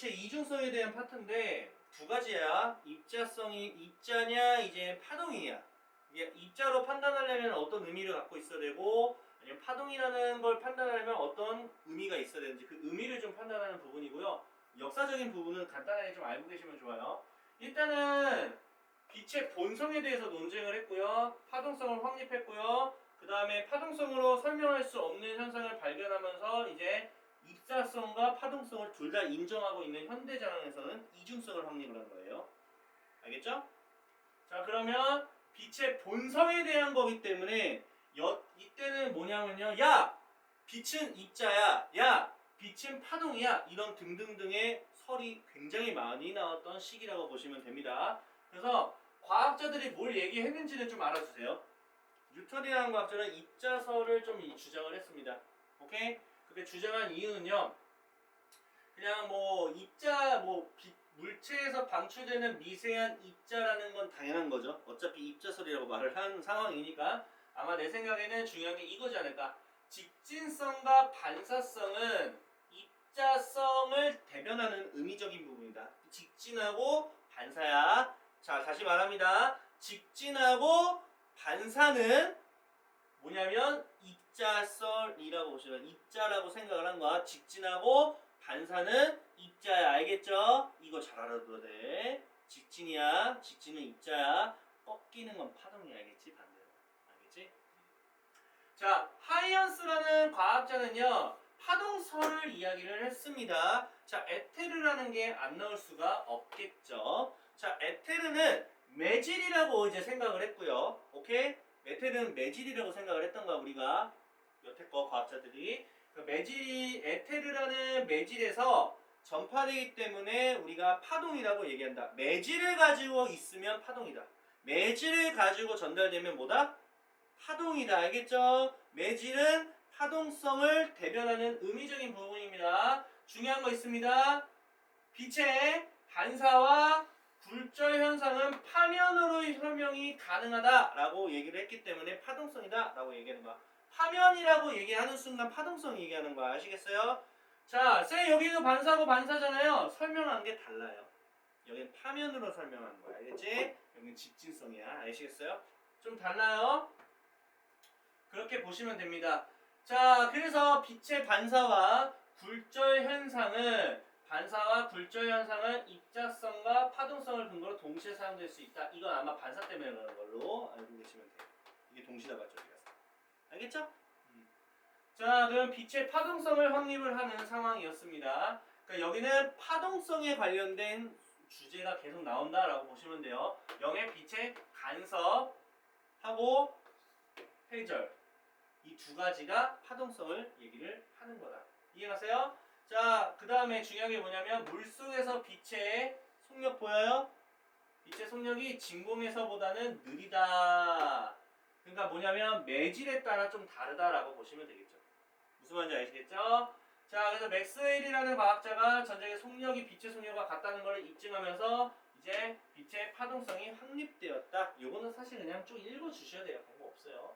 빛의 이중성에 대한 파트인데 두 가지야. 입자성이 입자냐 이제 파동이냐. 이게 입자로 판단하려면 어떤 의미를 갖고 있어야 되고 아니면 파동이라는 걸 판단하려면 어떤 의미가 있어야 되는지 그 의미를 좀 판단하는 부분이고요. 역사적인 부분은 간단하게 좀 알고 계시면 좋아요. 일단은 빛의 본성에 대해서 논쟁을 했고요. 파동성을 확립했고요. 그 다음에 파동성으로 설명할 수 없는 현상을 발견하면서 이제 입자성과 파동성을 둘 다 인정하고 있는 현대장에서는 이중성을 확립을 한 거예요. 알겠죠? 자, 그러면 빛의 본성에 대한 거기 때문에 이때는 뭐냐면요. 야! 빛은 입자야. 야! 빛은 파동이야. 이런 등등등의 설이 굉장히 많이 나왔던 시기라고 보시면 됩니다. 그래서 과학자들이 뭘 얘기했는지는 좀 알아주세요. 뉴턴이라는 과학자는 입자설을 좀 주장을 했습니다. 오케이? 그렇게 주장한 이유는요. 그냥 뭐 입자 물체에서 방출되는 미세한 입자라는 건 당연한 거죠. 어차피 입자설이라고 말을 한 상황이니까 아마 내 생각에는 중요한 게 이거지 않을까. 직진성과 반사성은 입자성을 대변하는 의미적인 부분이다. 직진하고 반사야. 자, 다시 말합니다. 직진하고 반사는 뭐냐면 입자설이라고 보시면 입자라고 생각을 한 거야. 직진하고 반사는 입자야. 알겠죠? 이거 잘 알아둬야 돼. 직진이야. 직진은 입자야. 꺾이는 건 파동이야. 알겠지? 반대로. 알겠지? 자, 하이언스라는 과학자는요. 파동설을 이야기를 했습니다. 자, 에테르라는 게 안 나올 수가 없겠죠. 자, 에테르는 매질이라고 이제 생각을 했고요. 오케이? 에테르는 매질이라고 생각을 했던 거야, 우리가. 여태껏 과학자들이. 에테르라는 매질에서 전파되기 때문에 우리가 파동이라고 얘기한다. 매질을 가지고 있으면 파동이다. 매질을 가지고 전달되면 뭐다? 파동이다. 알겠죠? 매질은 파동성을 대변하는 의미적인 부분입니다. 중요한 거 있습니다. 빛의 반사와 굴절 현상은 파면으로 설명이 가능하다라고 얘기를 했기 때문에 파동성이다 라고 얘기하는 거야. 파면이라고 얘기하는 순간 파동성 얘기하는 거야. 아시겠어요? 자, 여기도 반사고 반사잖아요. 설명한 게 달라요. 여기는 파면으로 설명하는 거야. 알겠지? 여기는 직진성이야. 아시겠어요? 좀 달라요. 그렇게 보시면 됩니다. 자, 그래서 빛의 반사와 굴절 현상은 입자성과 파동성을 근거로 동시에 사용될 수 있다. 이건 아마 반사 때문에 그러는 걸로 알고 계시면 돼요. 이게 동시다발 쪽이라서. 알겠죠? 자, 그럼 빛의 파동성을 확립을 하는 상황이었습니다. 그러니까 여기는 파동성에 관련된 주제가 계속 나온다라고 보시면 돼요. 영의 빛의 간섭하고 회절. 이 두 가지가 파동성을 얘기를 하는 거다. 이해가세요? 자, 그 다음에 중요한 게 뭐냐면 물속에서 빛의 속력 보여요? 빛의 속력이 진공에서보다는 느리다. 그러니까 뭐냐면 매질에 따라 좀 다르다라고 보시면 되겠죠. 무슨 말인지 아시겠죠? 자, 그래서 맥스웰이라는 과학자가 전자의 속력이 빛의 속력과 같다는 걸 입증하면서 이제 빛의 파동성이 확립되었다. 요거는 사실 그냥 쭉 읽어주셔야 돼요. 방법 없어요.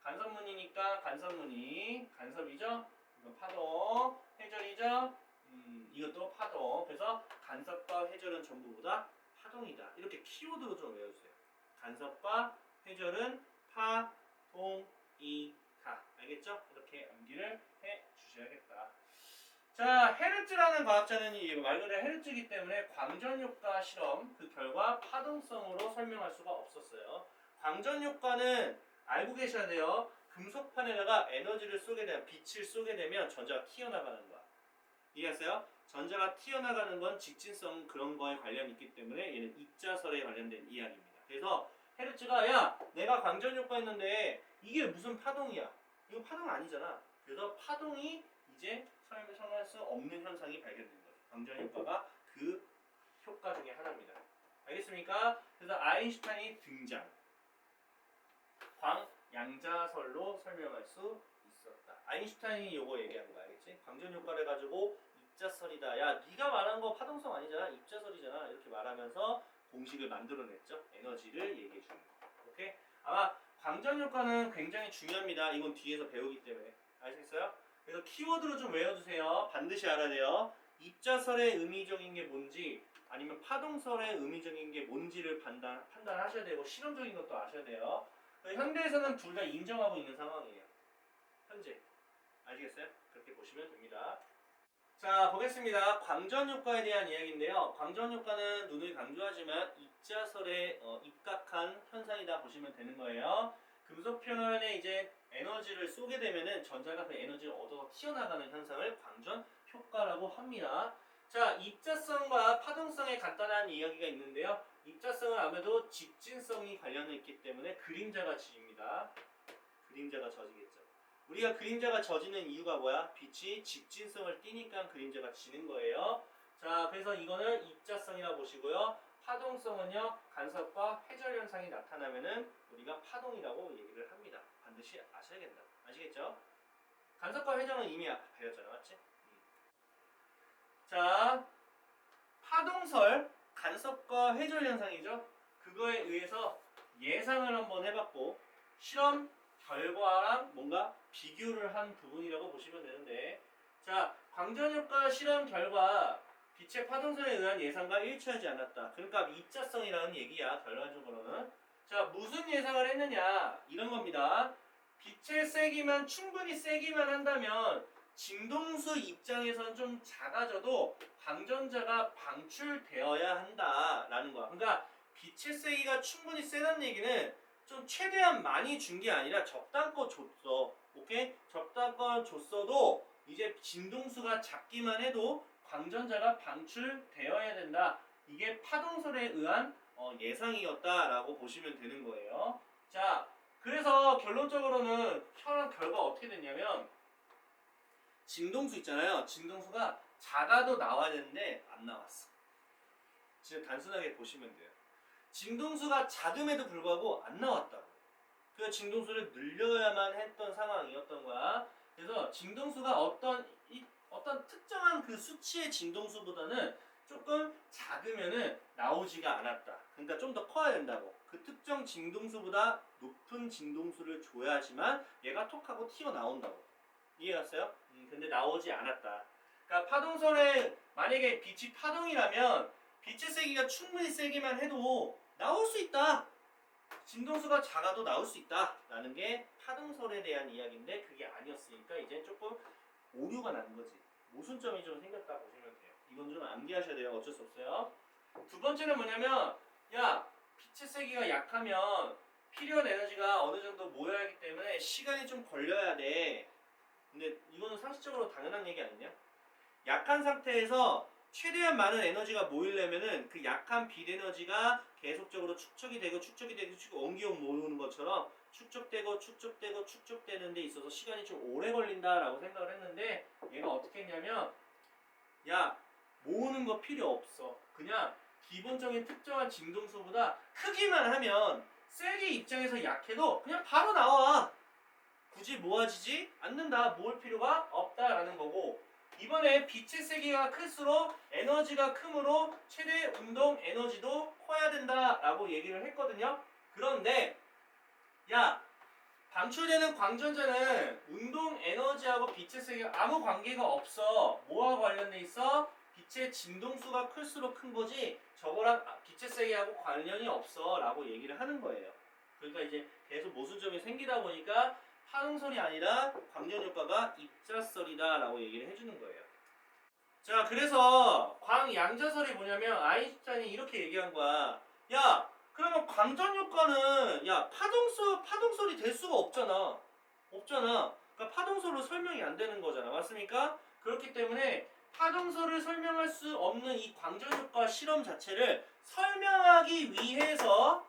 간섭문이니까 간섭이죠? 이건 파동, 회절이죠? 이것도 파동. 그래서 간섭과 회절은 전부 다 파동이다. 이렇게 키워드로 좀 외워주세요. 간섭과 회절은 파동이다. 알겠죠? 이렇게 암기를 해 주셔야겠다. 자, 헤르츠라는 과학자는 말 그대로 헤르츠이기 때문에 광전효과 실험 그 결과 파동성으로 설명할 수가 없었어요. 광전효과는 알고 계셔야 돼요. 금속판에다가 에너지를 쏘게 되면 빛을 쏘게 되면 전자가 튀어나가는 거야. 이해하세요? 전자가 튀어나가는 건 직진성 그런 거에 관련이 있기 때문에 얘는 입자설에 관련된 이야기입니다. 그래서 헤르츠가 야, 내가 광전효과 했는데 이게 무슨 파동이야? 이거 파동 아니잖아. 그래서 파동이 이제 설명할 수 없는 현상이 발견된 거죠. 광전효과가 그 효과 중에 하나입니다. 알겠습니까? 그래서 아인슈타인이 등장. 광양자설로 설명할 수 있었다. 아인슈타인이 요거 얘기한 거야. 알겠지? 광전효과를 가지고 입자설이다. 야, 네가 말한 거 파동성 아니잖아. 입자설이잖아. 이렇게 말하면서 공식을 만들어냈죠. 에너지를 얘기해 주는 거. 오케이? 아마 광전효과는 굉장히 중요합니다. 이건 뒤에서 배우기 때문에. 아시겠어요? 그래서 키워드로 좀 외워두세요. 반드시 알아야 돼요. 입자설의 의미적인 게 뭔지 아니면 파동설의 의미적인 게 뭔지를 판단하셔야 되고 실험적인 것도 아셔야 돼요. 현대에서는 둘 다 인정하고 있는 상황이에요. 현재. 아시겠어요? 그렇게 보시면 됩니다. 자, 보겠습니다. 광전효과에 대한 이야기인데요. 광전효과는 눈을 강조하지만 입자설에 입각한 현상이다 보시면 되는 거예요. 금속 표면에 이제 에너지를 쏘게 되면은 전자가 그 에너지를 얻어 튀어나가는 현상을 광전효과라고 합니다. 자, 입자성과 파동성의 간단한 이야기가 있는데요. 입자성은 아무래도 직진성이 관련해 있기 때문에 그림자가 지입니다. 그림자가 져지겠죠. 우리가 그림자가 져지는 이유가 뭐야? 빛이 직진성을 띠니까 그림자가 지는 거예요. 자, 그래서 이거는 입자성이라고 보시고요. 파동성은요, 간섭과 회절 현상이 나타나면은 우리가 파동이라고 얘기를 합니다. 반드시 아셔야겠다. 아시겠죠? 간섭과 회절은 이미 배웠잖아, 맞지? 자, 파동설, 간섭과 회절 현상이죠. 그거에 의해서 예상을 한번 해봤고 실험 결과랑 뭔가 비교를 한 부분이라고 보시면 되는데, 자, 광전효과 실험 결과 빛의 파동설에 의한 예상과 일치하지 않았다. 그러니까 입자성이라는 얘기야. 결론적으로는. 자, 무슨 예상을 했느냐 이런 겁니다. 빛의 세기만 충분히 세기만 한다면 진동수 입장에선 좀 작아져도 광전자가 방출되어야 한다라는 거야. 그러니까 빛의 세기가 충분히 세다는 얘기는 좀 최대한 많이 준 게 아니라 적당껏 줬어. 오케이? 적당껏 줬어도 이제 진동수가 작기만 해도 광전자가 방출되어야 된다. 이게 파동설에 의한 예상이었다라고 보시면 되는 거예요. 자, 그래서 결론적으로는 현황 결과 어떻게 됐냐면 진동수 있잖아요. 진동수가 작아도 나와야 되는데 안 나왔어. 진짜 단순하게 보시면 돼요. 진동수가 작음에도 불구하고 안 나왔다고. 그래서 진동수를 늘려야만 했던 상황이었던 거야. 그래서 진동수가 어떤 특정한 그 수치의 진동수보다는 조금 작으면은 나오지가 않았다. 그러니까 좀 더 커야 된다고. 그 특정 진동수보다 높은 진동수를 줘야지만 얘가 톡하고 튀어나온다고. 이해갔어요? 근데 나오지 않았다. 그러니까 파동선에 만약에 빛이 파동이라면 빛의 세기가 충분히 세기만 해도 나올 수 있다. 진동수가 작아도 나올 수 있다. 라는 게 파동설에 대한 이야기인데 그게 아니었으니까 이제 조금 오류가 난 거지. 모순점이 좀 생겼다 보시면 돼요. 이건 좀 암기하셔야 돼요. 어쩔 수 없어요. 두 번째는 뭐냐면 야, 빛의 세기가 약하면 필요한 에너지가 어느 정도 모여야 하기 때문에 시간이 좀 걸려야 돼. 근데 이거는 상식적으로 당연한 얘기 아니냐? 약한 상태에서 최대한 많은 에너지가 모이려면은 그 약한 빛 에너지가 계속적으로 축적이 되고 옮기용 모으는 것처럼 축적되는 데 있어서 시간이 좀 오래 걸린다라고 생각을 했는데 얘가 어떻게 했냐면 야, 모으는 거 필요 없어. 그냥 기본적인 특정한 진동수보다 크기만 하면 셀의 입장에서 약해도 그냥 바로 나와. 굳이 모아지지 않는다. 모을 필요가 없다라는 거고, 이번에 빛의 세기가 클수록 에너지가 크므로 최대 운동 에너지도 커야 된다라고 얘기를 했거든요. 그런데 야, 방출되는 광전자는 운동 에너지하고 빛의 세기가 아무 관계가 없어. 뭐와 관련돼 있어? 빛의 진동수가 클수록 큰 거지 저거랑 빛의 세기하고 관련이 없어 라고 얘기를 하는 거예요. 그러니까 이제 계속 모순점이 생기다 보니까 파동설이 아니라 광전효과가 입자설이다 라고 얘기를 해주는 거예요. 자, 그래서 광양자설이 뭐냐면 아인슈타인이 이렇게 얘기한 거야. 야, 그러면 광전효과는 야 파동설이 될 수가 없잖아. 그러니까 파동설로 설명이 안 되는 거잖아. 맞습니까? 그렇기 때문에 파동설을 설명할 수 없는 이 광전효과 실험 자체를 설명하기 위해서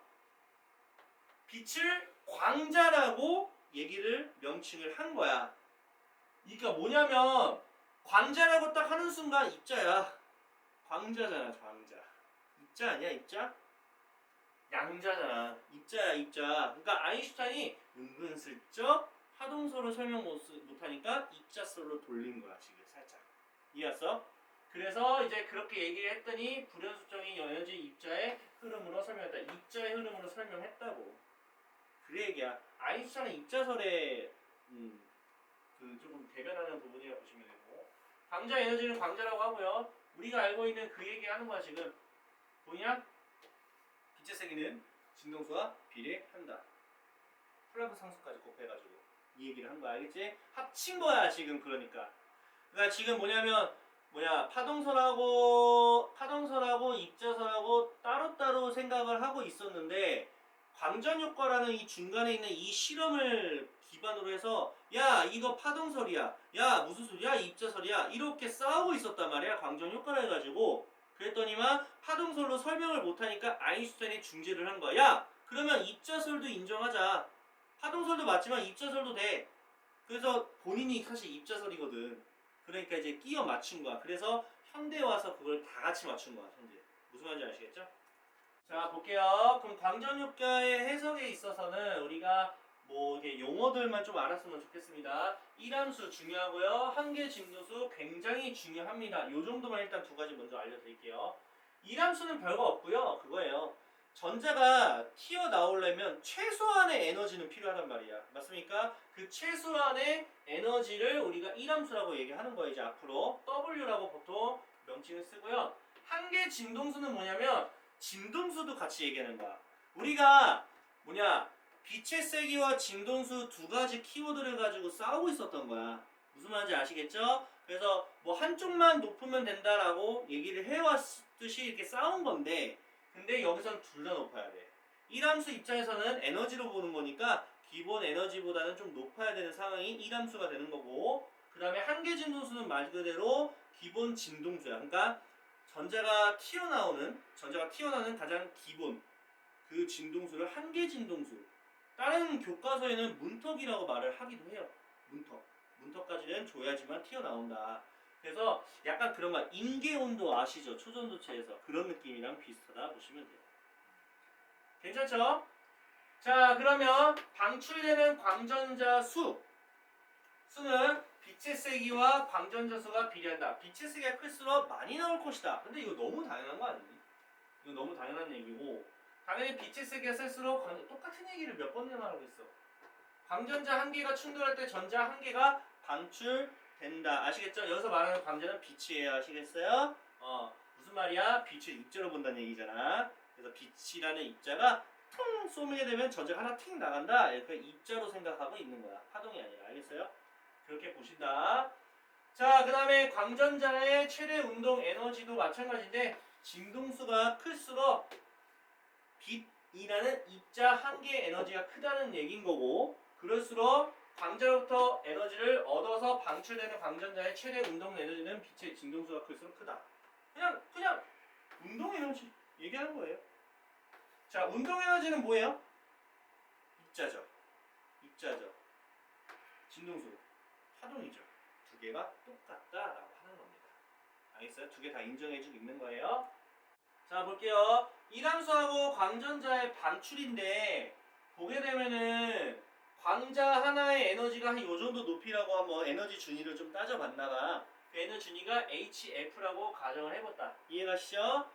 빛을 광자라고 얘기를 명칭을 한 거야. 그러니까 뭐냐면 광자라고 딱 하는 순간 입자야. 광자잖아, 광자. 입자 아니야, 입자? 양자잖아. 입자야, 입자. 그러니까 아인슈타인이 은근슬쩍 파동설을 설명 못하니까 입자설로 돌린 거야, 지금 살짝. 이해했어? 그래서 이제 그렇게 얘기를 했더니 불연수적인 에너지 입자의 흐름으로 설명했다. 입자의 흐름으로 설명했다고. 그 얘기야. 아인슈타인은 입자설에 그 조금 대변하는 부분이라고 보시면 되고, 광자 에너지는 광자라고 하고요. 우리가 알고 있는 그 얘기 하는 거야 지금. 보이냐? 빛의 세기는 진동수와 비례한다. 플랑크 상수까지 곱해가지고 이 얘기를 한 거야. 알겠지? 합친 거야 지금. 그러니까 지금 파동설하고 입자설하고 따로따로 생각을 하고 있었는데, 광전효과라는 이 중간에 있는 이 실험을 기반으로 해서 야 이거 파동설이야, 야 무슨 소리야 입자설이야, 이렇게 싸우고 있었단 말이야 광전효과를 해가지고. 그랬더니만 파동설로 설명을 못하니까 아인슈타인이 중재를 한 거야. 야 그러면 입자설도 인정하자. 파동설도 맞지만 입자설도 돼. 그래서 본인이 사실 입자설이거든. 그러니까 이제 끼워 맞춘 거야. 그래서 현대에 와서 그걸 다 같이 맞춘 거야. 현재. 무슨 말인지 아시겠죠? 자 볼게요. 그럼 광전효과의 해석에 있어서는 우리가 이게 용어들만 좀 알았으면 좋겠습니다. 이함수 중요하고요. 한계 진도수 굉장히 중요합니다. 요 정도만 일단 두 가지 먼저 알려드릴게요. 이함수는 별거 없고요. 그거예요. 전자가 튀어나오려면 최소한의 에너지는 필요하단 말이야. 맞습니까? 그 최소한의 에너지를 우리가 이함수라고 얘기하는 거예요. 이제 앞으로 W라고 보통 명칭을 쓰고요. 한계 진동수는 뭐냐면 진동수도 같이 얘기하는 거야. 우리가 빛의 세기와 진동수 두 가지 키워드를 가지고 싸우고 있었던 거야. 무슨 말인지 아시겠죠? 그래서 한쪽만 높으면 된다라고 얘기를 해왔듯이 이렇게 싸운 건데, 근데 여기선 둘 다 높아야 돼. 이함수 입장에서는 에너지로 보는 거니까 기본 에너지보다는 좀 높아야 되는 상황이 이함수가 되는 거고, 그 다음에 한계 진동수는 말 그대로 기본 진동수야. 그러니까 전자가 튀어나오는 가장 기본 그 진동수를 한계 진동수. 다른 교과서에는 문턱이라고 말을 하기도 해요. 문턱까지는 줘야지만 튀어나온다. 그래서 약간 그런 말, 임계온도 아시죠? 초전도체에서 그런 느낌이랑 비슷하다 보시면 돼요. 괜찮죠? 자 그러면 방출되는 광전자 수는 빛의 세기와 광전자 수가 비례한다. 빛의 세기가 클수록 많이 나올 것이다. 근데 이거 너무 당연한 거 아니니? 이거 너무 당연한 얘기고, 당연히 빛의 세기가 셀수록 똑같은 얘기를 몇 번이나 말하고 있어. 광전자 한 개가 충돌할 때 전자 한 개가 방출된다. 아시겠죠? 여기서 말하는 광전은 빛이에요. 아시겠어요? 무슨 말이야? 빛을 입자로 본다는 얘기잖아. 그래서 빛이라는 입자가 퉁 쏘게 되면 전자가 하나 팅 나간다. 이렇게 입자로 생각하고 있는 거야. 파동이 아니라. 알겠어요? 그렇게 보신다. 자, 그 다음에 광전자의 최대 운동 에너지도 마찬가지인데, 진동수가 클수록 빛이라는 입자 한 개의 에너지가 크다는 얘긴 거고, 그럴수록 광자로부터 에너지를 얻어서 방출되는 광전자의 최대 운동 에너지는 빛의 진동수가 클수록 크다. 그냥 운동 에너지 얘기하는 거예요. 자, 운동 에너지는 뭐예요? 입자죠. 진동수, 파동이죠. 두 개가 똑같다라고 하는 겁니다. 알겠어요? 두 개 다 인정해주고 있는 거예요. 자 볼게요. 이함수하고 광전자의 방출인데, 보게 되면은 광자 하나의 에너지가 한 요정도 높이라고 한번 에너지 준위를 좀 따져봤나봐. 그 에너지 준위가 HF라고 가정을 해봤다. 이해가시죠?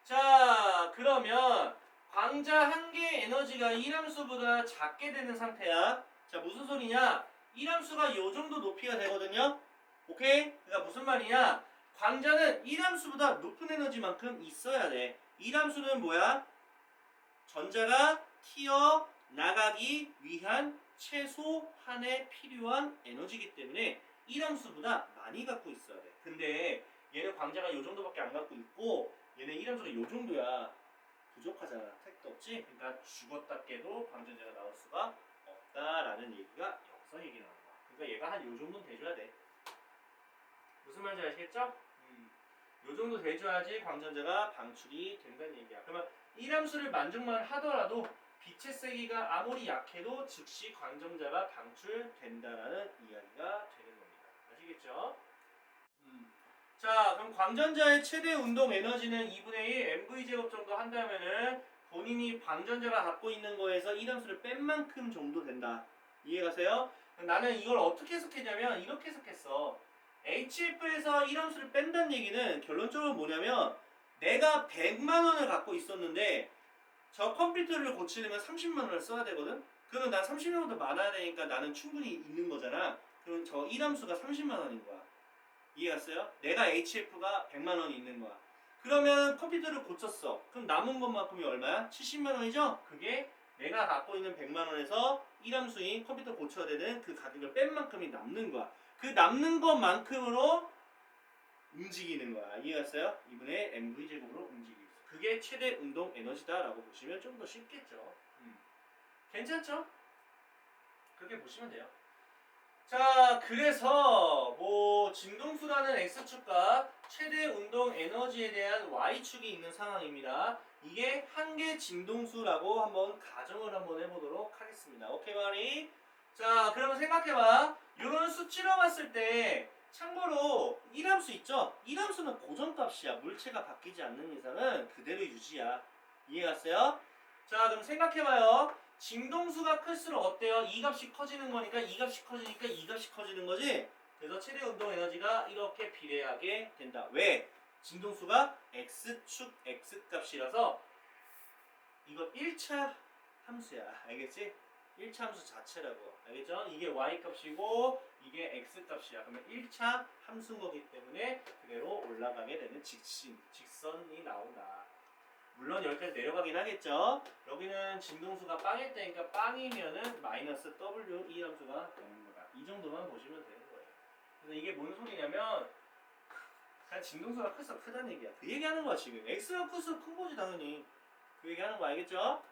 자 그러면 광자 한 개의 에너지가 이함수보다 작게 되는 상태야. 자 무슨 소리냐? 이함수가 요정도 높이가 되거든요. 오케이? 그러니까 무슨 말이냐? 광자는 이함수보다 높은 에너지만큼 있어야 돼. 이함수는 뭐야? 전자가 튀어나가기 위한 최소한의 필요한 에너지이기 때문에 이함수보다 많이 갖고 있어야 돼. 근데 얘는 광자가 이 정도밖에 안 갖고 있고, 얘는 이함수가 이 정도야. 부족하잖아. 택도 없지? 그러니까 죽었다 깨도 광전자가 나올 수가 없다라는 얘기가 여기서 얘기 나온 거야. 그러니까 얘가 한 이 정도는 돼줘야 돼. 무슨 말인지 아시겠죠? 요 정도 돼줘야지 광전자가 방출이 된다는 얘기야. 그러면 이함수를 만족만 하더라도 빛의 세기가 아무리 약해도 즉시 광전자가 방출된다라는 이야기가 되는 겁니다. 아시겠죠? 자, 그럼 광전자의 최대 운동 에너지는 2분의 1 mv제곱 정도 한다면은 본인이 광전자가 갖고 있는 거에서 이함수를 뺀 만큼 정도 된다. 이해가세요? 나는 이걸 어떻게 해석했냐면 이렇게 해석했어. HF에서 이함수를 뺀다는 얘기는 결론적으로 뭐냐면, 내가 100만 원을 갖고 있었는데 저 컴퓨터를 고치려면 30만 원을 써야 되거든? 그러면 난 30만 원보다 많아야 되니까 나는 충분히 있는 거잖아. 그럼 저 이함수가 30만 원인 거야. 이해갔어요? 내가 HF가 100만 원이 있는 거야. 그러면 컴퓨터를 고쳤어. 그럼 남은 것만큼이 얼마야? 70만 원이죠? 그게 내가 갖고 있는 100만 원에서 일함수인 컴퓨터 고쳐야 되는 그 가격을 뺀 만큼이 남는 거야. 그 남는 것만큼으로 움직이는 거야. 이해갔어요? 2분의 mv 제곱으로 움직이고 있어. 그게 최대 운동 에너지다라고 보시면 좀 더 쉽겠죠. 괜찮죠? 그렇게 보시면 돼요. 자, 그래서 뭐 진동수라는 x축과 최대 운동 에너지에 대한 y축이 있는 상황입니다. 이게 한계 진동수라고 한번 가정을 한번 해보도록 하겠습니다. 오케이 말이? 자, 그러면 생각해봐. 이런 수치로 봤을 때 참고로 일함수 있죠? 일함수는 고정값이야. 물체가 바뀌지 않는 이상은 그대로 유지야. 이해갔어요? 자, 그럼 생각해봐요. 진동수가 클수록 어때요? 이 값이 커지는 거니까 이 값이 커지니까 이 값이 커지는 거지? 그래서 최대 운동 에너지가 이렇게 비례하게 된다. 왜? 진동수가 x축 x값이라서 이거 1차 함수야. 알겠지? 1차 함수 자체라고. 알겠죠? 이게 y값이고 이게 x값이야. 그러면 1차 함수인 거기 때문에 그대로 올라가게 되는 직선이 나온다. 물론 여기까지 내려가긴 하겠죠. 여기는 진동수가 빵일 때니까 빵이면은 마이너스 w 이 함수가 되는 거다. 이 정도만 보시면 되는 거예요. 그래서 이게 뭔 소리냐면 그냥 진동수가 클수록 크다는 얘기야. 그 얘기하는 거야 지금. x가 클수록 큰 거지 당연히. 그 얘기하는 거 알겠죠?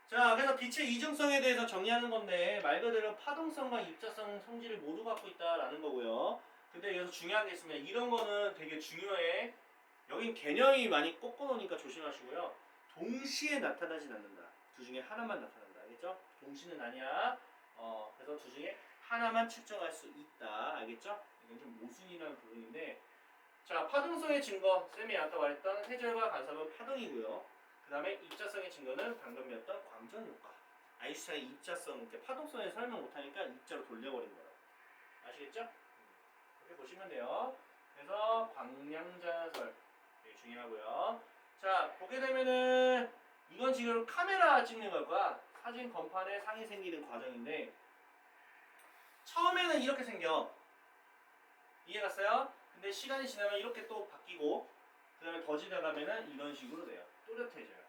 자, 그래서 빛의 이중성에 대해서 정의하는 건데 말 그대로 파동성과 입자성 성질을 모두 갖고 있다라는 거고요. 근데 여기서 중요한 게 있으면 이런 거는 되게 중요해. 여긴 개념이 많이 꺾어놓으니까 조심하시고요. 동시에 나타나진 않는다. 두 중에 하나만 나타난다. 알겠죠? 동시는 아니야. 그래서 두 중에 하나만 측정할 수 있다. 알겠죠? 이건 좀 모순이라는 부분인데 자, 파동성의 증거. 쌤이 아까 말했던 회절과 간섭은 파동이고요. 그 다음에 입자성의 증거는 방금 배웠던 광전 효과. 아인슈타인의 입자성, 파동성에 설명 못하니까 입자로 돌려버린 거라고. 아시겠죠? 이렇게 보시면 돼요. 그래서 광량자설 되게 중요하고요. 자, 보게 되면은 이건 지금 카메라 찍는 걸 거야. 사진 건판에 상이 생기는 과정인데 처음에는 이렇게 생겨. 이해갔어요? 근데 시간이 지나면 이렇게 또 바뀌고 그 다음에 더 지나가면은 이런 식으로 돼요. 또렷해져요.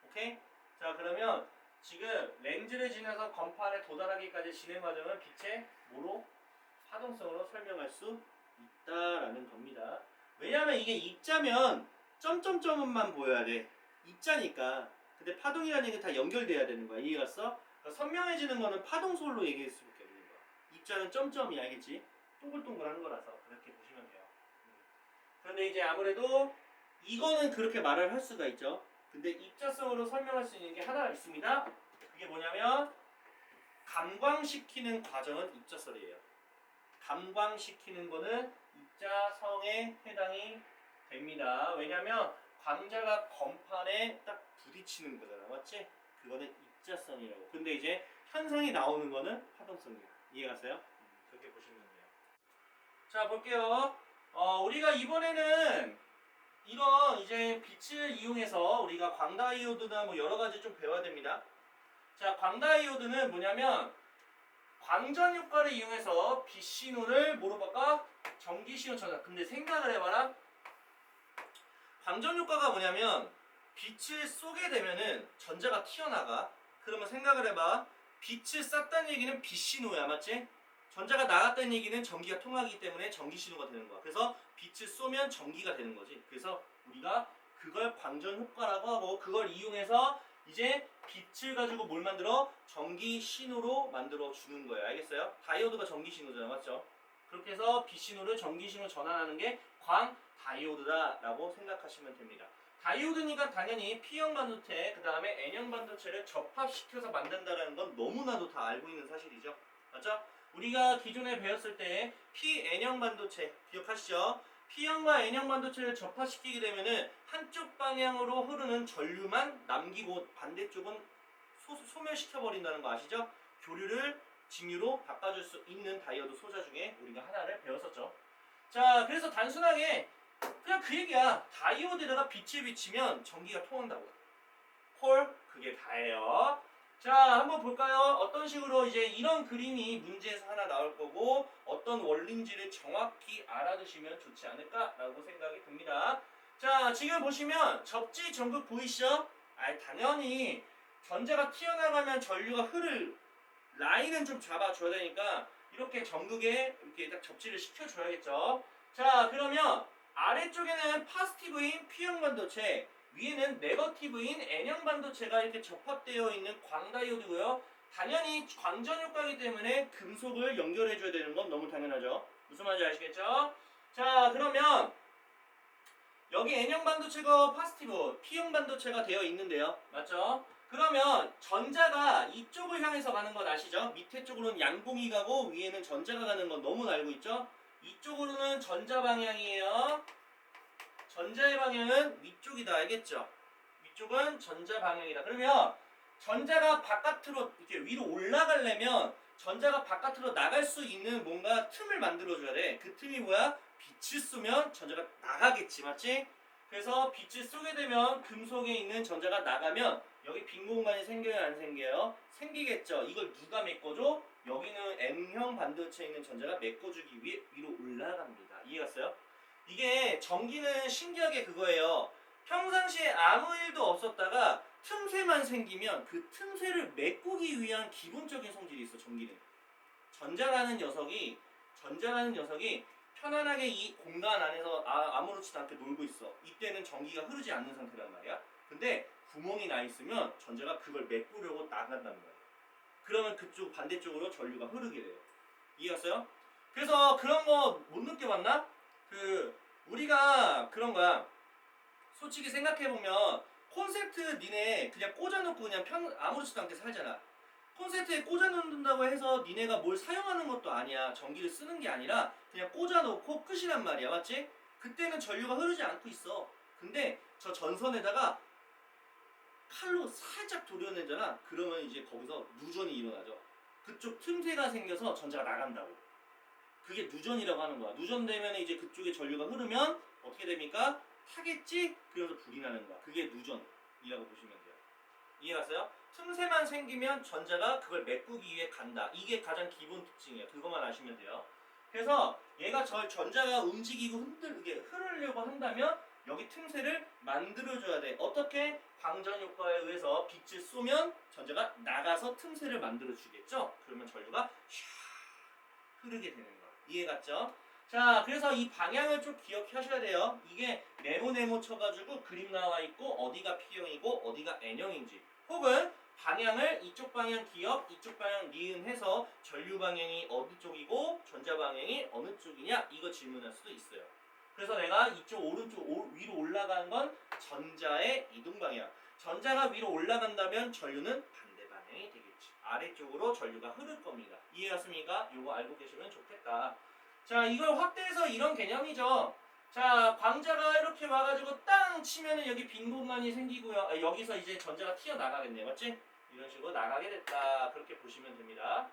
오케이? 자, 그러면 지금 렌즈를 지나서 건판에 도달하기까지 진행 과정을 빛의 뭐로? 파동성으로 설명할 수 있다라는 겁니다. 왜냐하면 이게 입자면 점점점만 보여야 돼. 입자니까. 근데 파동이라는 게 다 연결돼야 되는 거야. 이해갔어? 그러니까 선명해지는 거는 파동솔로 얘기할 수밖에 없는 거야. 입자는 점점이 알겠지? 동글동글한 거라서 그렇게 보시면 돼요. 그런데 이제 아무래도 이거는 그렇게 말을 할 수가 있죠. 근데 입자성으로 설명할 수 있는 게 하나 있습니다. 그게 뭐냐면 감광시키는 과정은 입자설이에요. 감광시키는 거는 입자성에 해당이 됩니다. 왜냐면 광자가 건판에 딱 부딪히는 거잖아. 맞지? 그거는 입자성이라고. 근데 이제 현상이 나오는 거는 파동성이에요. 이해가세요? 그렇게 보시면 돼요. 자, 볼게요. 우리가 이번에는 이런 이제 빛을 이용해서 우리가 광다이오드나 뭐 여러 가지 좀 배워야 됩니다. 자, 광다이오드는 뭐냐면 광전 효과를 이용해서 빛 신호를 뭐로 바꿔? 전기 신호 전환. 근데 생각을 해봐라. 광전 효과가 뭐냐면 빛을 쏘게 되면은 전자가 튀어나가. 그러면 생각을 해봐. 빛을 쐈다는 얘기는 빛 신호야, 맞지? 전자가 나갔다는 얘기는 전기가 통하기 때문에 전기 신호가 되는 거야. 그래서 빛을 쏘면 전기가 되는 거지. 그래서 우리가 그걸 광전 효과라고 하고 그걸 이용해서 이제 빛을 가지고 뭘 만들어? 전기 신호로 만들어 주는 거예요. 알겠어요? 다이오드가 전기 신호잖아, 맞죠? 그렇게 해서 빛 신호를 전기 신호로 전환하는 게 광 다이오드다라고 생각하시면 됩니다. 다이오드니까 당연히 P형 반도체, 그 다음에 N형 반도체를 접합시켜서 만든다는 건 너무나도 다 알고 있는 사실이죠. 맞죠? 우리가 기존에 배웠을 때 P-N형 반도체 기억하시죠? P형과 N형 반도체를 접합시키게 되면은 한쪽 방향으로 흐르는 전류만 남기고 반대쪽은 소멸시켜버린다는 거 아시죠? 교류를 직류로 바꿔줄 수 있는 다이오드 소자 중에 우리가 하나를 배웠었죠. 자, 그래서 단순하게 그냥 그 얘기야. 다이오드에다가 빛을 비치면 전기가 통한다고. 콜, 그게 다예요. 자, 한번 볼까요? 어떤 식으로 이제 이런 그림이 문제에서 하나 나올 거고 어떤 원리인지를 정확히 알아두시면 좋지 않을까라고 생각이 듭니다. 자, 지금 보시면 접지 전극 보이시죠? 당연히 전자가 튀어나가면 전류가 흐를 라인은 좀 잡아줘야 되니까 이렇게 전극에 이렇게 딱 접지를 시켜줘야겠죠. 자, 그러면 아래쪽에는 파스티브인 P형 반도체, 위에는 네거티브인 N형 반도체가 이렇게 접합되어 있는 광다이오드고요. 당연히 광전 효과이기 때문에 금속을 연결해줘야 되는 건 너무 당연하죠. 무슨 말인지 아시겠죠? 자, 그러면 여기 N형 반도체가 파스티브, P형 반도체가 되어 있는데요. 맞죠? 그러면 전자가 이쪽을 향해서 가는 건 아시죠? 밑에 쪽으로는 양봉이 가고 위에는 전자가 가는 건 너무 알고 있죠? 이쪽으로는 전자 방향이에요. 전자의 방향은 위쪽이다. 알겠죠? 위쪽은 전자 방향이다. 그러면 전자가 바깥으로 이렇게 위로 올라가려면 전자가 바깥으로 나갈 수 있는 뭔가 틈을 만들어줘야 돼. 그 틈이 뭐야? 빛을 쏘면 전자가 나가겠지. 맞지? 그래서 빛을 쏘게 되면 금속에 있는 전자가 나가면 여기 빈 공간이 생겨요? 안 생겨요? 생기겠죠. 이걸 누가 메꿔줘? 여기는 N형 반도체에 있는 전자가 메꿔주기 위해 위로 올라갑니다. 이해갔어요? 이게 전기는 신기하게 그거예요. 평상시에 아무 일도 없었다가 틈새만 생기면 그 틈새를 메꾸기 위한 기본적인 성질이 있어. 전기는 전자라는 녀석이 편안하게 이 공간 안에서 아무렇지도 않게 놀고 있어. 이때는 전기가 흐르지 않는 상태란 말이야. 근데 구멍이 나 있으면 전자가 그걸 메꾸려고 나간단 말이야. 그러면 그쪽 반대쪽으로 전류가 흐르게 돼요. 이해갔어요? 그래서 그런 거 못 느껴봤나? 우리가 그런 거야. 솔직히 생각해보면 콘센트 니네 그냥 꽂아놓고 그냥 아무렇지도 않게 살잖아. 콘센트에 꽂아놓는다고 해서 니네가 뭘 사용하는 것도 아니야. 전기를 쓰는 게 아니라 그냥 꽂아놓고 끝이란 말이야. 맞지? 그때는 전류가 흐르지 않고 있어. 근데 저 전선에다가 칼로 살짝 도려내잖아. 그러면 이제 거기서 누전이 일어나죠. 그쪽 틈새가 생겨서 전자가 나간다고. 그게 누전이라고 하는 거야. 누전되면 이제 그쪽에 전류가 흐르면 어떻게 됩니까? 타겠지? 그래서 불이 나는 거야. 그게 누전이라고 보시면 돼요. 이해갔어요? 틈새만 생기면 전자가 그걸 메꾸기 위해 간다. 이게 가장 기본 특징이에요. 그것만 아시면 돼요. 그래서 얘가 전자가 움직이고 흔들게 흐르려고 한다면 여기 틈새를 만들어줘야 돼. 어떻게? 광전 효과에 의해서 빛을 쏘면 전자가 나가서 틈새를 만들어주겠죠? 그러면 전류가 샤 흐르게 되는 거야. 이해갔죠? 자, 그래서 이 방향을 좀 기억하셔야 돼요. 이게 네모네모 쳐가지고 그림 나와 있고 어디가 P형이고 어디가 N형인지, 혹은 방향을 이쪽 방향 기억, 이쪽 방향 니은 해서 전류 방향이 어디 쪽이고 전자 방향이 어느 쪽이냐 이거 질문할 수도 있어요. 그래서 내가 이쪽 오른쪽 위로 올라가는 건 전자의 이동 방향. 전자가 위로 올라간다면 전류는 반대 방향이 되겠지. 아래쪽으로 전류가 흐를 겁니다. 이해했습니까? 이거 알고 계시면 좋겠다. 자, 이걸 확대해서 이런 개념이죠. 자, 광자가 이렇게 와가지고 땅 치면은 여기 빈 공간이 생기고요. 여기서 이제 전자가 튀어나가겠네. 맞지? 이런 식으로 나가게 됐다. 그렇게 보시면 됩니다.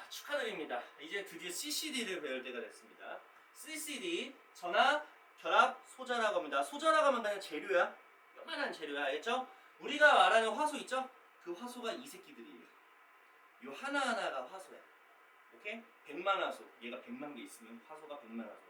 축하드립니다. 이제 드디어 CCD를 배울 때가 됐습니다. CCD, 전압, 결합, 소자라고 합니다. 소자라고 하면 그냥 재료야. 요만한 재료야. 알겠죠? 우리가 말하는 화소 있죠? 그 화소가 이 새끼들이에요. 요 하나하나가 화소야. 오케이? 100만 화소. 얘가 100만 개 있으면 화소가 100만 화소.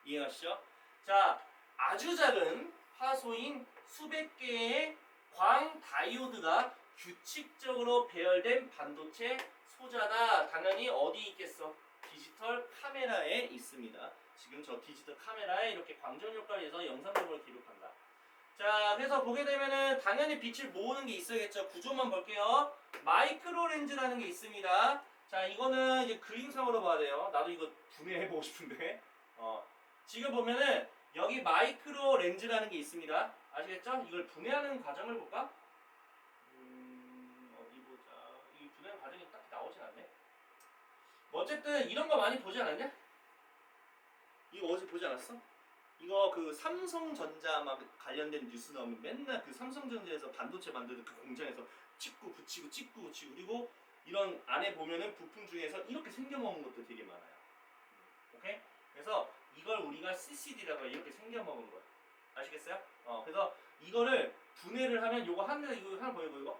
이해하시죠? 자, 아주 작은 화소인 수백 개의 광 다이오드가 규칙적으로 배열된 반도체 소자다. 당연히 어디 있겠어? 디지털 카메라에 있습니다. 지금 저 디지털 카메라에 이렇게 광전 효과를 해서 영상적으로 기록한다. 자, 그래서 보게 되면은 당연히 빛을 모으는 게 있어야겠죠. 구조만 볼게요. 마이크로 렌즈라는 게 있습니다. 자, 이거는 이제 그림상으로 봐야 돼요. 나도 이거 분해해보고 싶은데. 지금 보면은 여기 마이크로 렌즈라는 게 있습니다. 아시겠죠? 이걸 분해하는 과정을 볼까? 어디 보자. 이 분해하는 과정이 딱히 나오진 않네. 뭐 어쨌든 이런 거 많이 보지 않았냐? 이거 어제 보지 않았어? 이거 그 삼성전자 막 관련된 뉴스 나오면 맨날 그 삼성전자에서 반도체 만드는 그 공장에서 찍고 붙이고 그리고 이런 안에 보면은 부품 중에서 이렇게 생겨먹은 것도 되게 많아요. 오케이? 그래서 이걸 우리가 CCD라고 해. 이렇게 생겨먹은 거야. 아시겠어요? 그래서 이거를 분해를 하면 요거 하나 보이고 이거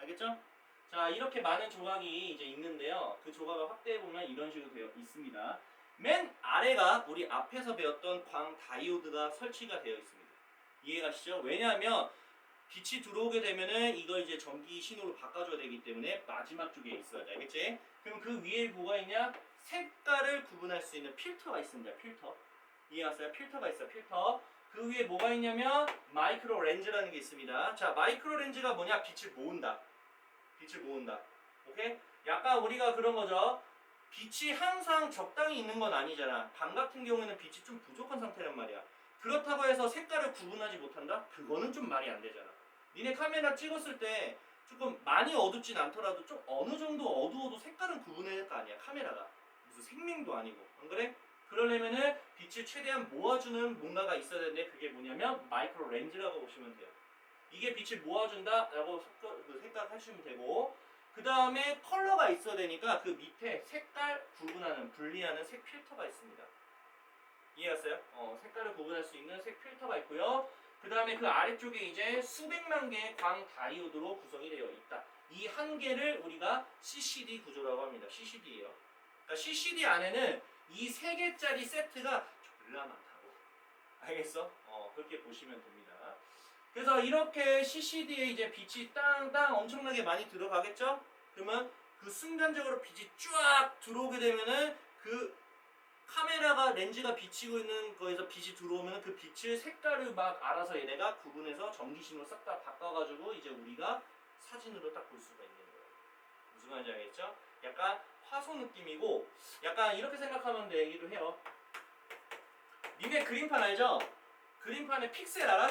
알겠죠? 자, 이렇게 많은 조각이 이제 있는데요. 그 조각을 확대해 보면 이런 식으로 되어 있습니다. 맨 아래가 우리 앞에서 배웠던 광 다이오드가 설치가 되어 있습니다. 이해가시죠? 왜냐하면 빛이 들어오게 되면은 이걸 이제 전기 신호로 바꿔줘야 되기 때문에 마지막 쪽에 있어야 돼. 알겠지? 그럼 그 위에 뭐가 있냐? 색깔을 구분할 수 있는 필터가 있습니다. 필터. 이해갔어요? 필터가 있어요. 필터. 그 위에 뭐가 있냐면 마이크로 렌즈라는 게 있습니다. 자, 마이크로 렌즈가 뭐냐? 빛을 모은다. 빛을 모은다. 오케이? 약간 우리가 그런 거죠. 빛이 항상 적당히 있는 건 아니잖아. 밤 같은 경우에는 빛이 좀 부족한 상태란 말이야. 그렇다고 해서 색깔을 구분하지 못한다? 그거는 좀 말이 안 되잖아. 니네 카메라 찍었을 때 조금 많이 어둡진 않더라도 좀 어느 정도 어두워도 색깔은 구분해야 될 거 아니야. 카메라가. 무슨 생명도 아니고. 안 그래? 그러려면은 빛을 최대한 모아주는 뭔가가 있어야 되는데 그게 뭐냐면 마이크로 렌즈라고 보시면 돼요. 이게 빛을 모아준다라고 생각하시면 되고, 그 다음에 컬러가 있어야 되니까 그 밑에 색깔 구분하는 분리하는 색 필터가 있습니다. 이해했어요? 색깔을 구분할 수 있는 색 필터가 있고요. 그 다음에 그 아래쪽에 이제 수백만 개의 광 다이오드로 구성이 되어 있다. 이 한 개를 우리가 CCD 구조라고 합니다. CCD예요. 그러니까 CCD 안에는 이 세 개짜리 세트가 졸라 많다고. 알겠어? 그렇게 보시면 됩니다. 그래서 이렇게 CCD에 이제 빛이 땅땅 엄청나게 많이 들어가겠죠? 그러면 그 순간적으로 빛이 쫙 들어오게 되면은 그 카메라가 렌즈가 비치고 있는 거에서 빛이 들어오면 그 빛을 색깔을 막 알아서 얘네가 구분해서 전기신호로 싹 다 바꿔가지고 이제 우리가 사진으로 딱 볼 수가 있는 거예요. 무슨 말인지 알겠죠? 약간 화소 느낌이고 약간 이렇게 생각하면 되기도 해요. 니네 그림판 알죠? 그림판에 픽셀 알아?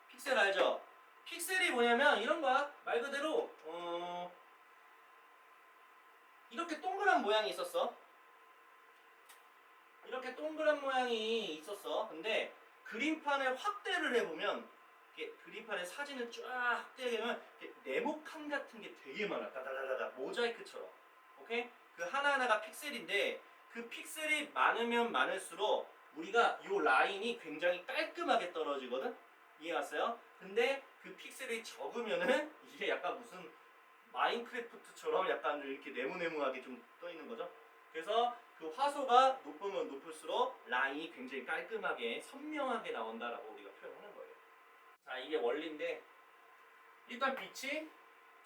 픽셀 알죠? 픽셀이 뭐냐면 이런 거야. 말 그대로 이렇게 동그란 모양이 있었어. 이렇게 동그란 모양이 있었어. 근데 그림판을 확대를 해보면 이렇게 그림판의 사진을 쫙 확대하면 네모칸 같은 게 되게 많아. 다다다다다 모자이크처럼. 오케이? 그 하나하나가 픽셀인데 그 픽셀이 많으면 많을수록 우리가 요 라인이 굉장히 깔끔하게 떨어지거든? 이해갔어요? 근데 그 픽셀이 적으면은 이게 약간 무슨 마인크래프트처럼 약간 이렇게 네모네모하게 좀 떠 있는 거죠. 그래서 그 화소가 높으면 높을수록 라인이 굉장히 깔끔하게 선명하게 나온다라고 우리가 표현하는 거예요. 자, 이게 원리인데 일단 빛이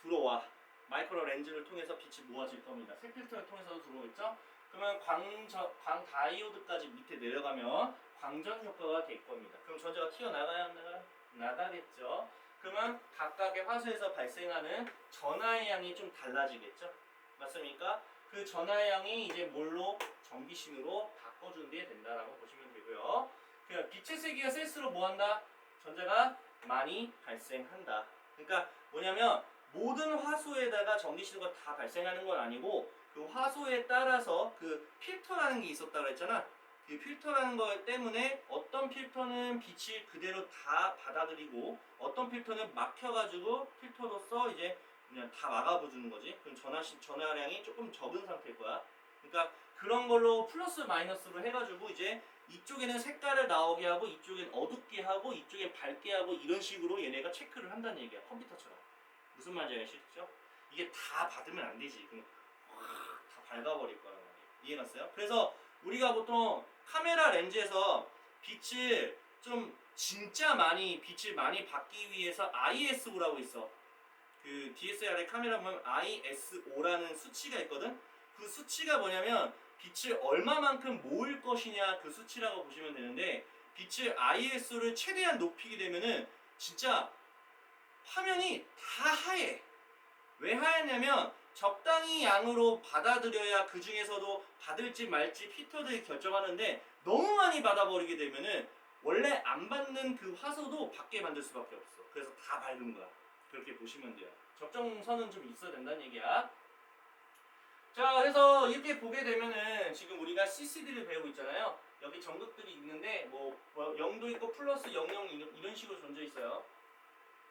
들어와. 마이크로 렌즈를 통해서 빛이 모아질 겁니다. 색 필터를 통해서도 들어오겠죠? 그러면 광 다이오드까지 밑에 내려가면 광전 효과가 될 겁니다. 그럼 전자가 튀어나가야 하나요? 나가겠죠. 그러면 각각의 화소에서 발생하는 전하의 양이 좀 달라지겠죠. 맞습니까? 그 전하의 양이 이제 뭘로? 전기신호로 바꿔준 뒤에 된다라고 보시면 되고요. 그러니까 빛의 세기가 셀수록 뭐한다? 전자가 많이 발생한다. 그러니까 뭐냐면 모든 화소에다가 전기신호가 다 발생하는 건 아니고 그 화소에 따라서 그 필터라는 게 있었다고 했잖아. 그 필터라는 것 때문에 어떤 필터는 빛을 그대로 다 받아들이고 어떤 필터는 막혀가지고 필터로서 이제 그냥 다 막아주는 거지. 그럼 전하량이 조금 적은 상태일 거야. 그러니까 그런 걸로 플러스 마이너스로 해가지고 이제 이쪽에는 색깔을 나오게 하고 이쪽엔 어둡게 하고 이쪽엔 밝게 하고 이런 식으로 얘네가 체크를 한다는 얘기야. 컴퓨터처럼. 무슨 말인지 아시죠? 이게 다 받으면 안 되지. 그럼 다 밝아버릴 거란 말이에요. 이해갔어요? 그래서 우리가 보통 카메라 렌즈에서 빛을 좀 진짜 많이 빛을 많이 받기 위해서 ISO라고 있어. 그 DSLR 카메라 보면 ISO라는 수치가 있거든. 그 수치가 뭐냐면 빛을 얼마만큼 모을 것이냐 그 수치라고 보시면 되는데 빛을 ISO를 최대한 높이게 되면은 진짜 화면이 다 하얘. 왜 하얗냐면 적당히 양으로 받아들여야 그 중에서도 받을지 말지 피터들이 결정하는데 너무 많이 받아버리게 되면은 원래 안 받는 그 화소도 받게 만들 수밖에 없어. 그래서 다 밝은 거야. 그렇게 보시면 돼요. 적정선은 좀 있어야 된다는 얘기야. 자, 그래서 이렇게 보게 되면은 지금 우리가 CCD를 배우고 있잖아요. 여기 전극들이 있는데 뭐 0도 있고 플러스 00 이런 식으로 존재 있어요.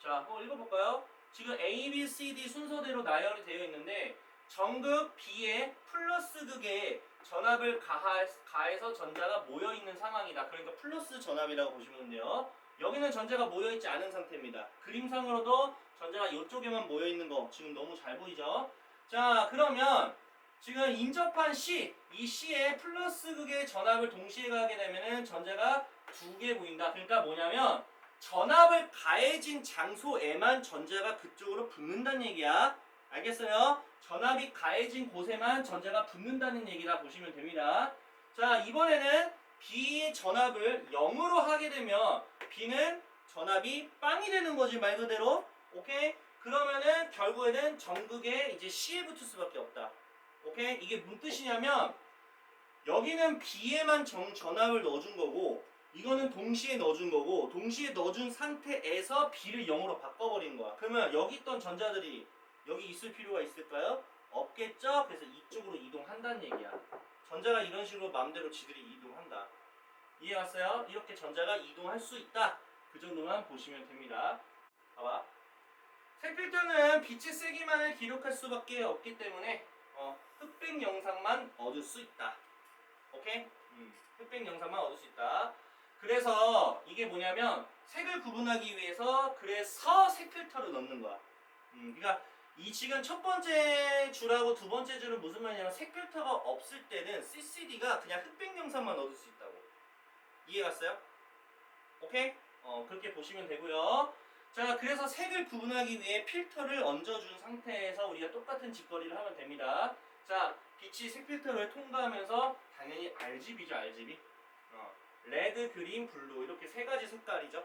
자, 한번 읽어볼까요? 지금 A, B, C, D 순서대로 나열이 되어 있는데 전극 B에 플러스 극에 전압을 가해서 전자가 모여있는 상황이다. 그러니까 플러스 전압이라고 보시면 돼요. 여기는 전자가 모여있지 않은 상태입니다. 그림상으로도 전자가 이쪽에만 모여있는 거 지금 너무 잘 보이죠? 자, 그러면 지금 인접한 C, 이 C에 플러스 극의 전압을 동시에 가게 되면은 전자가 두 개 보인다. 그러니까 뭐냐면 전압을 가해진 장소에만 전자가 그쪽으로 붙는다는 얘기야. 알겠어요? 전압이 가해진 곳에만 전자가 붙는다는 얘기라 보시면 됩니다. 자, 이번에는 B의 전압을 0으로 하게 되면 B는 전압이 빵이 되는 거지, 말 그대로. 오케이? 그러면은 결국에는 전극에 이제 C에 붙을 수밖에 없다. 오케이? 이게 무슨 뜻이냐면 여기는 B에만 전압을 넣어준 거고 이거는 동시에 넣어준 거고 동시에 넣어준 상태에서 B를 0으로 바꿔버린 거야. 그러면 여기 있던 전자들이 여기 있을 필요가 있을까요? 없겠죠? 그래서 이쪽으로 이동한다는 얘기야. 전자가 이런 식으로 마음대로 지들이 이동한다. 이해 갔어요? 이렇게 전자가 이동할 수 있다. 그 정도만 보시면 됩니다. 봐봐. 색필터는 빛의 세기만을 기록할 수밖에 없기 때문에 흑백 영상만 얻을 수 있다. 오케이? 흑백 영상만 얻을 수 있다. 그래서 이게 뭐냐면 색을 구분하기 위해서 그래서 색필터를 넣는 거야. 그러니까 이 지금 첫 번째 줄하고 두 번째 줄은 무슨 말이냐면 색필터가 없을 때는 CCD가 그냥 흑백 영상만 얻을 수 있다고. 이해 갔어요? 오케이? 그렇게 보시면 되고요. 자, 그래서 색을 구분하기 위해 필터를 얹어준 상태에서 우리가 똑같은 짓거리를 하면 됩니다. 자, 빛이 색 필터를 통과하면서 당연히 RGB죠, RGB. 레드, 그린, 블루 이렇게 세 가지 색깔이죠.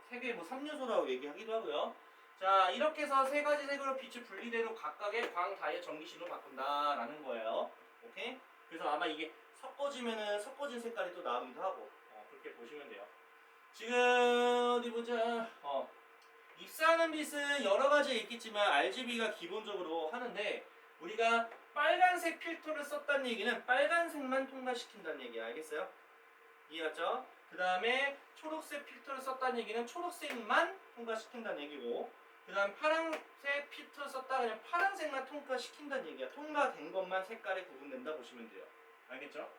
색의 뭐 3요소라고 얘기하기도 하고요. 자, 이렇게 해서 세 가지 색으로 빛이 분리된 후 각각의 광, 다이아, 전기실로 바꾼다라는 거예요. 오케이? 그래서 아마 이게 섞어지면은 섞어진 색깔이 또 나오기도 하고 그렇게 보시면 돼요. 지금 어디 보자. 입사하는 빛은 여러 가지 있겠지만 RGB가 기본적으로 하는데 우리가 빨간색 필터를 썼다는 얘기는 빨간색만 통과시킨다는 얘기야. 알겠어요? 이해갔죠? 그 다음에 초록색 필터를 썼다는 얘기는 초록색만 통과시킨다는 얘기고 그 다음 파란색 필터 썼다 그냥 파란색만 통과시킨다는 얘기야. 통과된 것만 색깔이 구분된다 보시면 돼요. 알겠죠?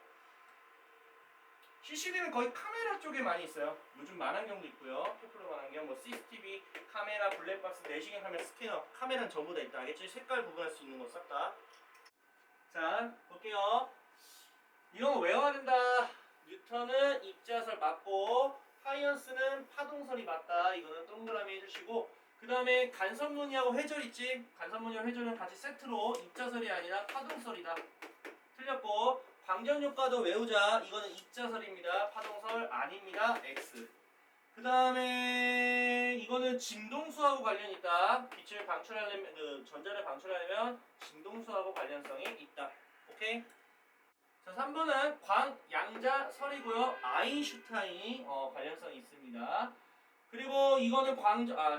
CCD는 거의 카메라 쪽에 많이 있어요. 요즘 만안경도 있고요. 케플러 만안경, 뭐 CCTV, 카메라, 블랙박스, 내시경 카메라, 스캐너, 카메라는 전부 다 있다. 알겠지? 색깔 구분할 수 있는 거 싹 다. 자, 볼게요. 이런 거 외워야 된다. 뉴턴은 입자설 맞고 하이언스는 파동설이 맞다. 이거는 동그라미 해주시고 그 다음에 간섭무늬하고 회절 있지? 간섭무늬와 회절은 같이 세트로 입자설이 아니라 파동설이다. 틀렸고 광전효과도 외우자. 이거는 입자설입니다. 파동설 아닙니다. X. 그 다음에 이거는 진동수하고 관련이 있다. 빛을 방출하려면 전자를 방출하려면 진동수하고 관련성이 있다. 오케이? 자, 3번은 광, 양자, 설이고요. 아인슈타인이 관련성이 있습니다. 그리고 이거는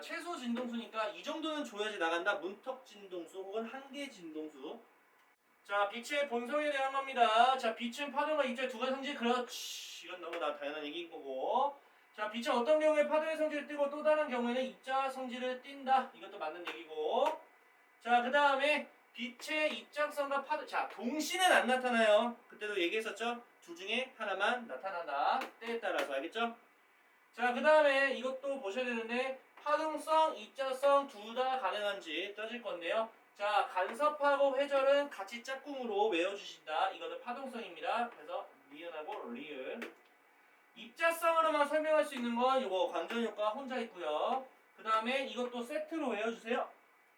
최소 진동수니까 이 정도는 줘야지 나간다. 문턱 진동수 혹은 한계 진동수. 자, 빛의 본성에 대한 겁니다. 자, 빛은 파동과 입자의 두 가지 성질. 그렇지. 이건 너무나 당연한 얘기인 거고. 자, 빛은 어떤 경우에 파동의 성질을 띠고 또 다른 경우에는 입자 성질을 띈다. 이것도 맞는 얘기고. 자, 그 다음에 빛의 입장성과 파동. 자, 동시는 안 나타나요. 그때도 얘기했었죠? 둘 중에 하나만 나타난다. 때에 따라서. 알겠죠? 자, 그 다음에 이것도 보셔야 되는데 파동성, 입자성 둘 다 가능한지 따질 건데요. 자, 간섭하고 회절은 같이 짝꿍으로 외워주신다. 이거는 파동성입니다. 그래서 니은하고 리을. 입자성으로만 설명할 수 있는 건 이거 광전효과 혼자 있고요. 그 다음에 이것도 세트로 외워주세요.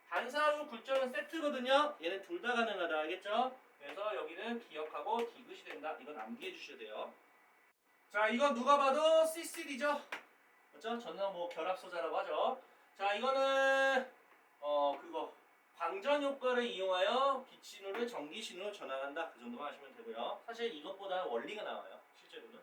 반사후 굴절은 세트거든요. 얘는 둘 다 가능하다. 알겠죠? 그래서 여기는 기억하고 디귿이 된다. 이건 암기해 주셔야 돼요. 자, 이건 누가 봐도 CCD죠? 그렇죠? 전원 뭐 결합소자라고 하죠. 자, 이거는 그거 방전 효과를 이용하여 빛 신호를 전기 신호로 전환한다. 그 정도만 하시면 되고요. 사실 이것보다는 원리가 나와요. 실제로는.